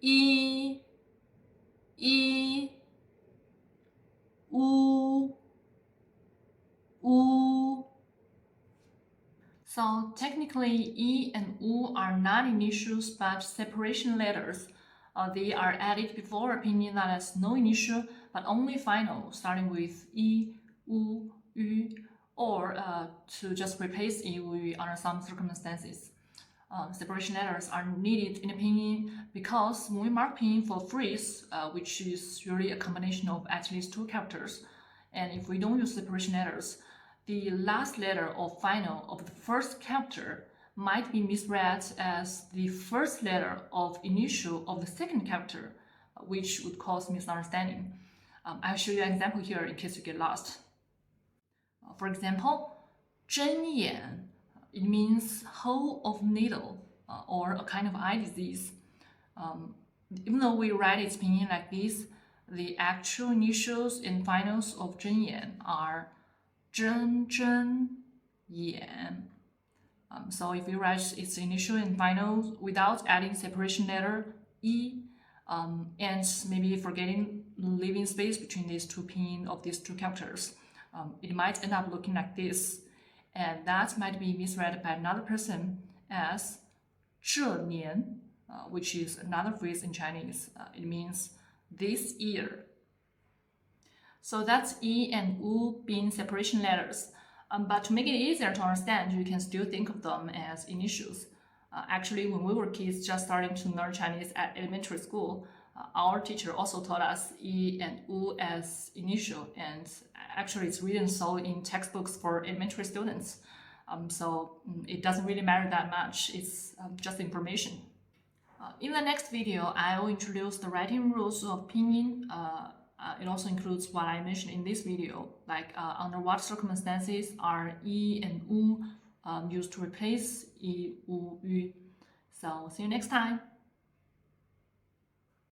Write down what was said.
一、乌、乌。So technically, yi and wu are not initials but separation letters. They are added before a pinyin that has no initial but only final, starting with yi, wu, yu, or to just replace yi, wu, yu under some circumstances. Separation letters are needed in a pinyin because when we mark pinyin for phrase, which is usually a combination of at least two characters, and if we don't use separation letters, the last letter or final of the first character might be misread as the first letter of initial of the second character, which would cause misunderstanding. I'll show you an example here in case you get lost. For example, 针眼, it means hole of needle or a kind of eye disease. Even though we write its pinyin like this, the actual initials and finals of 针眼 are 针针眼. So if we write its initial and final without adding separation letter yi, and maybe forgetting leaving space between these two pinyin of these two characters, it might end up looking like this, and that might be misread by another person as 这年, which is another phrase in Chinese. It means this year. So that's yi and wu being separation letters. But to make it easier to understand, you can still think of them as initials. Actually, when we were kids just starting to learn Chinese at elementary school, our teacher also taught us yi and wu as initial, and actually it's written so in textbooks for elementary students. So it doesn't really matter that much, it's just information. In the next video, I will introduce the writing rules of Pinyin. It also includes what I mentioned in this video, like under what circumstances are yi and wu used to replace yi, wu, yu. So see you next time.